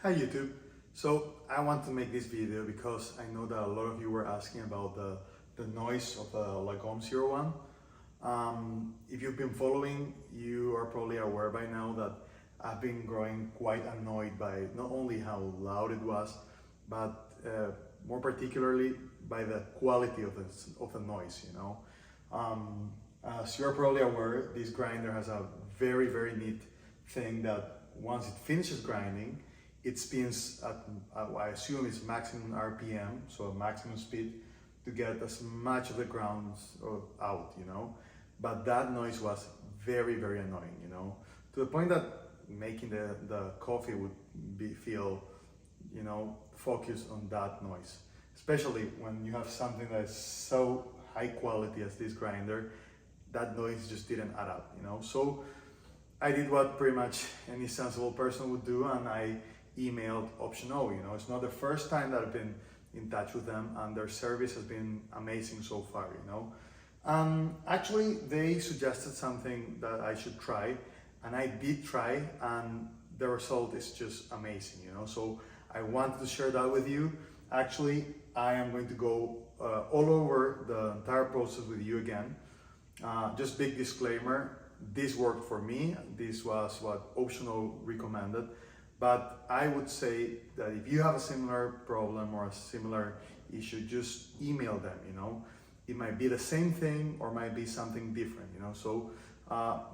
Hi YouTube. So I want to make this video because I know that a lot of you were asking about the noise of the Lagom 01. If you've been following, you are probably aware by now that I've been growing quite annoyed by not only how loud it was, but more particularly by the quality of the noise, you know. As you're probably aware, this grinder has a very neat thing that once it finishes grinding, it spins at, I assume it's maximum RPM, so a maximum speed, to get as much of the grounds out, you know. But that noise was very annoying, you know, to the point that making the coffee would feel, you know, focused on that noise. Especially when you have something that is so high quality as this grinder, that noise just didn't add up, you know. So I did what pretty much any sensible person would do, and I emailed Option-O. You know, it's not the first time that I've been in touch with them, and their service has been amazing so far, you know. Actually, they suggested something that I should try, and I did try, and the result is just amazing, you know. So I wanted to share that with you. Actually, I am going to go all over the entire process with you again. Just big disclaimer, this worked for me. This was what Option-O recommended. But I would say that if you have a similar problem or a similar issue, just email them, you know. It might be the same thing or might be something different, you know. So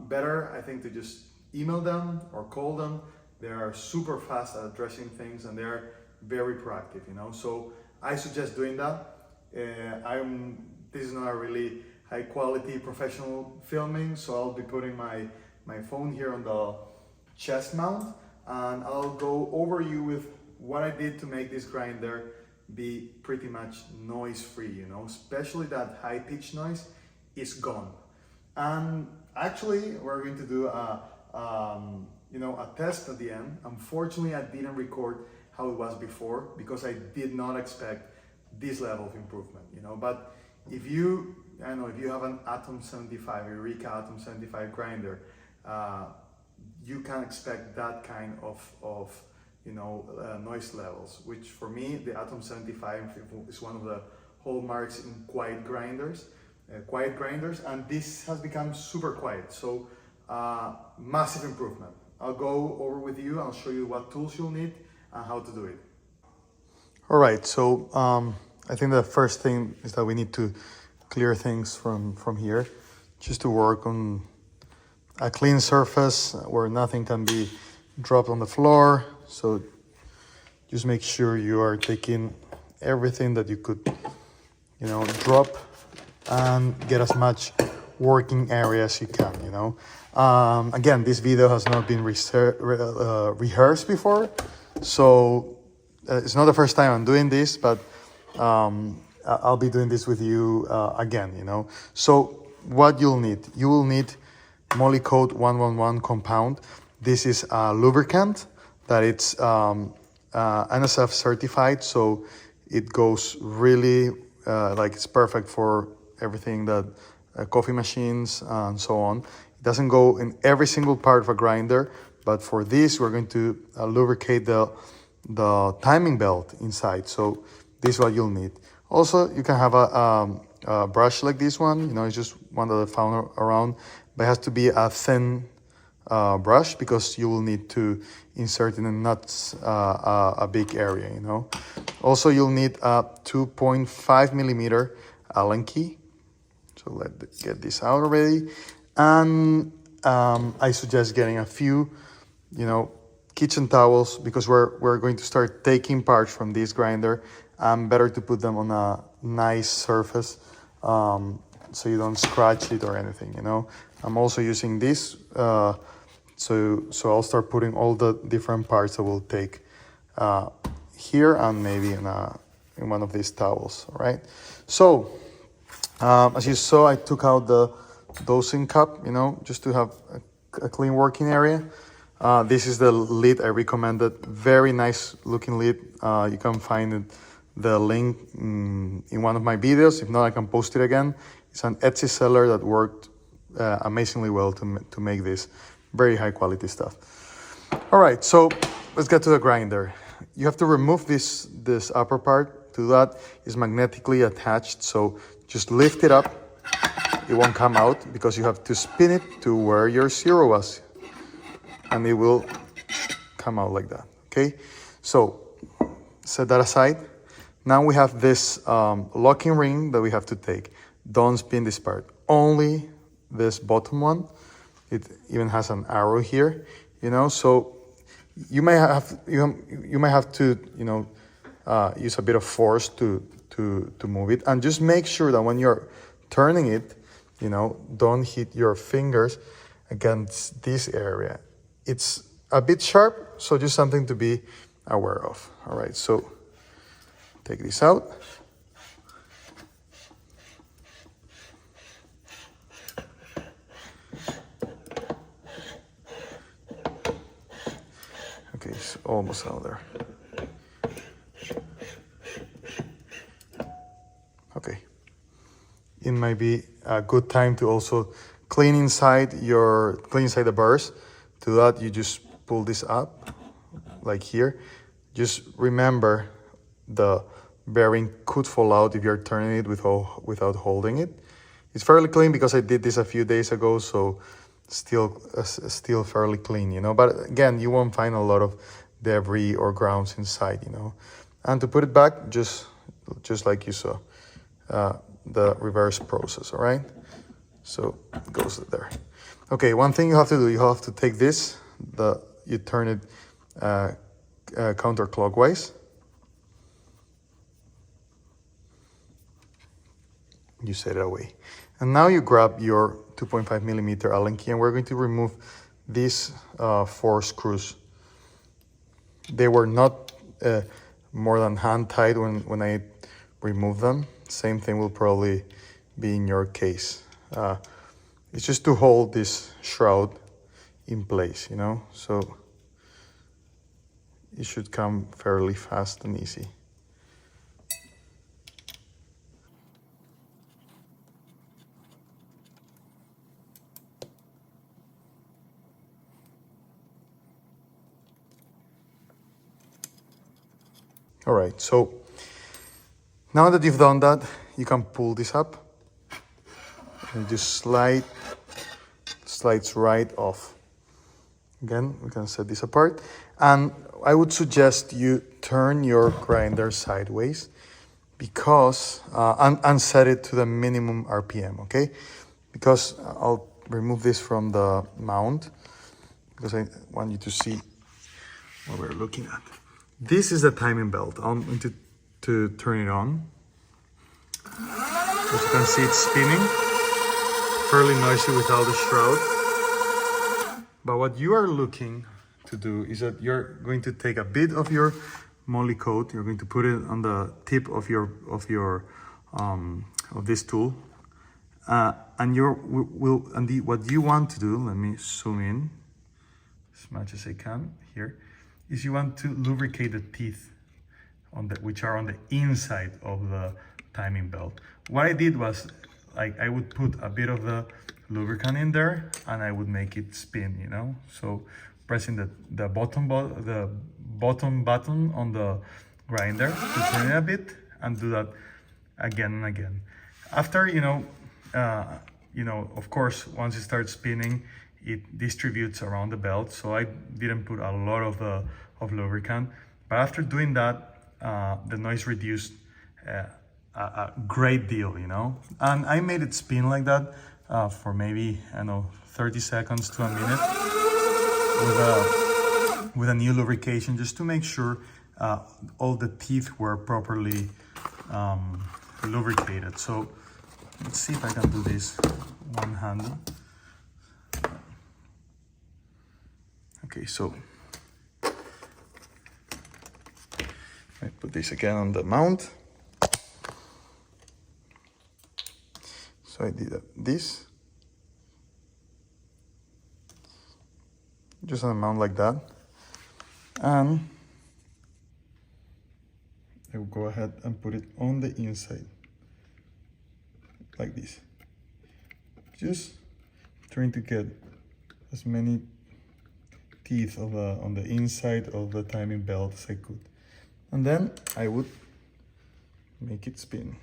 better, I think, to just email them or call them. They are super fast at addressing things, and they're very proactive, you know. So I suggest doing that. This is not a really high quality professional filming, so I'll be putting my phone here on the chest mount, and I'll go over you with what I did to make this grinder be pretty much noise free, you know, especially that high pitch noise is gone. And actually we're going to do a test at the end. Unfortunately, I didn't record how it was before because I did not expect this level of improvement, you know. But if you have an Atom 75, a Eureka Atom 75 grinder, you can expect that kind of noise levels, which for me, the Atom 75 is one of the hallmarks in quiet grinders, and this has become super quiet. So massive improvement. I'll go over with you. I'll show you what tools you'll need and how to do it. All right, so I think the first thing is that we need to clear things from here, just to work on a clean surface where nothing can be dropped on the floor. So just make sure you are taking everything that you could, you know, drop, and get as much working area as you can, you know. Again, this video has not been rehearsed before, so it's not the first time I'm doing this, but I'll be doing this with you again, you know. So what you will need Molykote 111 compound. This is a lubricant that it's NSF certified, so it goes really like it's perfect for everything that coffee machines and so on. It doesn't go in every single part of a grinder, but for this we're going to lubricate the timing belt inside. So this is what you'll need. Also, you can have a brush like this one, you know, it's just one that I found around, but it has to be a thin brush because you will need to insert in the nuts a big area, you know. Also, you'll need a 2.5 millimeter Allen key. So let's get this out already. And I suggest getting a few, you know, kitchen towels, because we're going to start taking parts from this grinder, and better to put them on a nice surface so you don't scratch it or anything, you know. I'm also using this, so I'll start putting all the different parts that we'll take here, and maybe in one of these towels, all right? So as you saw, I took out the dosing cup, you know, just to have a clean working area. This is the lid I recommended. Very nice looking lid. You can find the link in one of my videos. If not, I can post it again. It's an Etsy seller that worked amazingly well to make this very high quality stuff. All right, so let's get to the grinder. You have to remove this upper part. To that is magnetically attached, so just lift it up. It won't come out because you have to spin it to where your zero was, and it will come out like that. Okay, so set that aside. Now we have this locking ring that we have to take. Don't spin this part, only this bottom one. It even has an arrow here, you know, so you may have to, you know, use a bit of force to move it, and just make sure that when you're turning it, you know, don't hit your fingers against this area. It's a bit sharp, so just something to be aware of. All right, so take this out. Okay, it's almost out there. Okay. It might be a good time to also clean inside the burrs. To that, you just pull this up, like here. Just remember the bearing could fall out if you're turning it without holding it. It's fairly clean because I did this a few days ago, so still fairly clean, you know. But again, you won't find a lot of debris or grounds inside, you know. And to put it back, just like you saw, the reverse process. All right, so it goes there. Okay, one thing you have to do, you have to take this, you turn it counterclockwise. You set it away. And now you grab your 2.5 millimeter Allen key, and we're going to remove these 4 screws. They were not more than hand tight when I removed them. Same thing will probably be in your case. It's just to hold this shroud in place, you know, so it should come fairly fast and easy. All right, so now that you've done that, you can pull this up and just slides right off. Again, we can set this apart, and I would suggest you turn your grinder sideways because and set it to the minimum RPM, okay? Because I'll remove this from the mount because I want you to see what we're looking at. This is the timing belt. I'm going to turn it on. As you can see, it's spinning. Fairly noisy without the shroud. But what you are looking to do is that you're going to take a bit of your moly coat. You're going to put it on the tip of this tool, and what you want to do. Let me zoom in as much as I can here. Is you want to lubricate the teeth which are on the inside of the timing belt. What I did was, like, I would put a bit of the lubricant in there and I would make it spin, you know. So pressing the bottom button on the grinder to turn it a bit, and do that again and again. After, of course, once it starts spinning, it distributes around the belt. So I didn't put a lot of lubricant, but after doing that, the noise reduced a great deal, you know. And I made it spin like that for maybe, 30 seconds to a minute with a new lubrication, just to make sure all the teeth were properly lubricated. So let's see if I can do this one handed. Okay, so I put this again on the mount. So I did this, just on a mount like that, and I will go ahead and put it on the inside, like this. Just trying to get as many teeth of on the inside of the timing belt as I could. And then I would make it spin.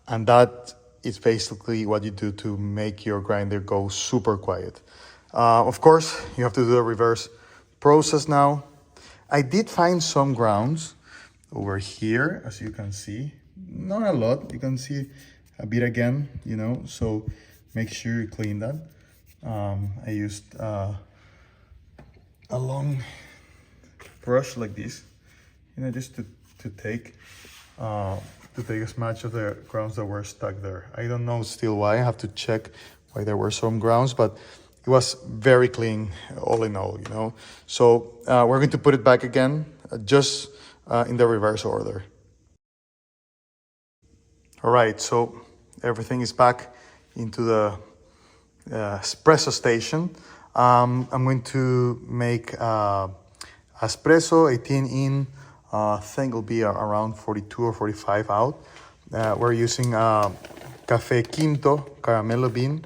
And that is basically what you do to make your grinder go super quiet. Of course, you have to do the reverse process now. I did find some grounds over here, as you can see. Not a lot, you can see a bit again, you know, so make sure you clean that. I used a long brush like this, you know, just to take as much of the grounds that were stuck there. I don't know still why, I have to check why there were some grounds, but it was very clean all in all, you know. So we're going to put it back again, just in the reverse order. All right, so everything is back into the espresso station. I'm going to make espresso 18 in. I think it'll be around 42 or 45 out. We're using Café Quinto Caramelo bean.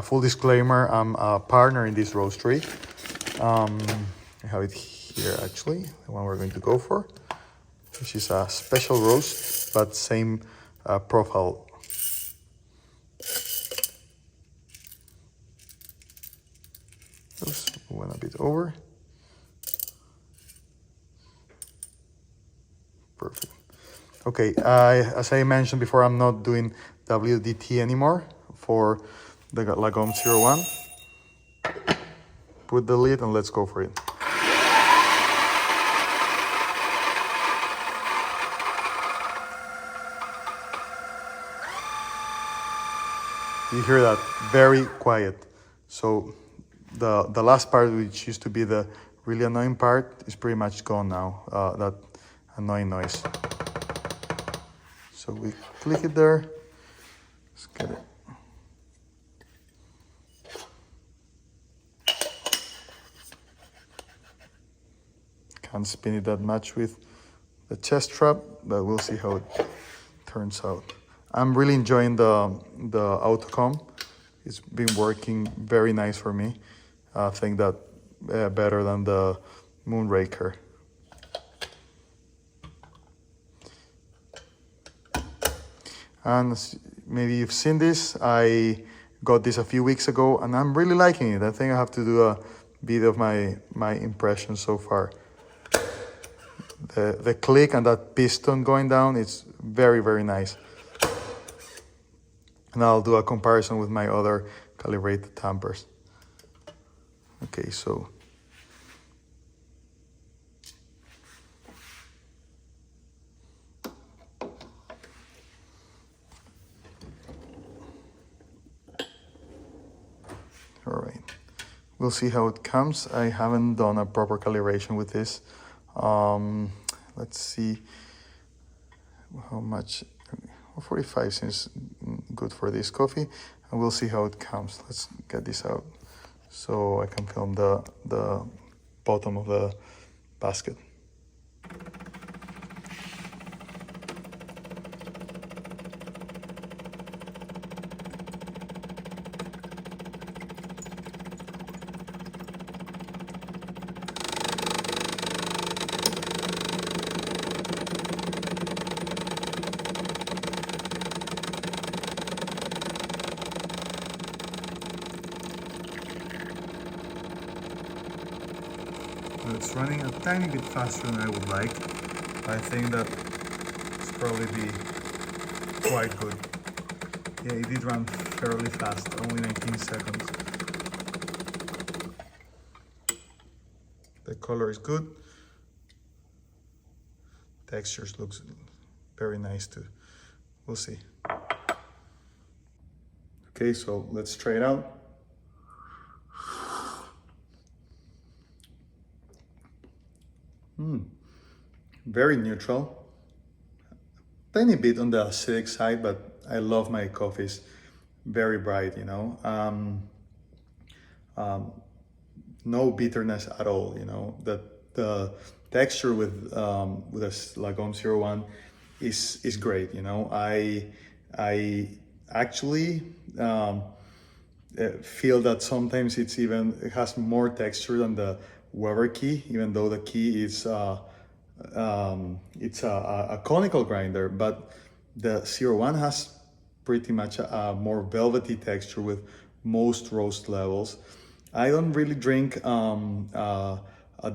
Full disclaimer, I'm a partner in this roastery. I have it here actually, the one we're going to go for, which is a special roast, but same profile. Oops, went a bit over. Perfect. Okay, as I mentioned before, I'm not doing WDT anymore for the Lagom 01. Put the lid and let's go for it. You hear that? Very quiet. So the last part, which used to be the really annoying part, is pretty much gone now. That annoying noise. So we click it there. Let's get it. Can't spin it that much with the chest strap, but we'll see how it turns out. I'm really enjoying the autocomb. It's been working very nice for me. I think that better than the Moonraker. And maybe you've seen this. I got this a few weeks ago and I'm really liking it. I think I have to do a video of my impressions so far. The click and that piston going down, it's very, very nice. And I'll do a comparison with my other calibrated tampers. Okay, so all right, we'll see how it comes. I haven't done a proper calibration with this. Let's see how much. 45 seems good for this coffee, and we'll see how it comes. Let's get this out so I can film the bottom of the basket. It's running a tiny bit faster than I would like. I think that it's probably be quite good. Yeah, it did run fairly fast, only 19 seconds. The color is good. Textures looks very nice too. We'll see. Okay, so let's try it out. Very neutral. Tiny bit on the acidic side, but I love my coffees very bright, you know. No bitterness at all, you know. The texture with a Lagom 01 is great, you know. I actually feel that sometimes it has more texture than the Weber key, even though the key is it's a conical grinder, but the 01 has pretty much a more velvety texture with most roast levels. I don't really drink a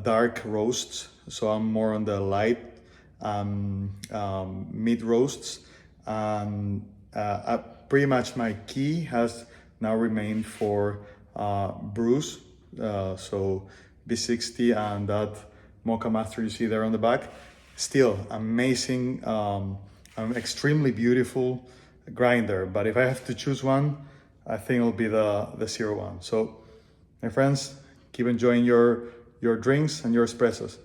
dark roasts, so I'm more on the light mid roasts. And pretty much my key has now remained for brews, so B60 and that Mocha Master you see there on the back. Still amazing, extremely beautiful grinder, but if I have to choose one, I think it'll be the 01. So my friends, keep enjoying your drinks and your espressos.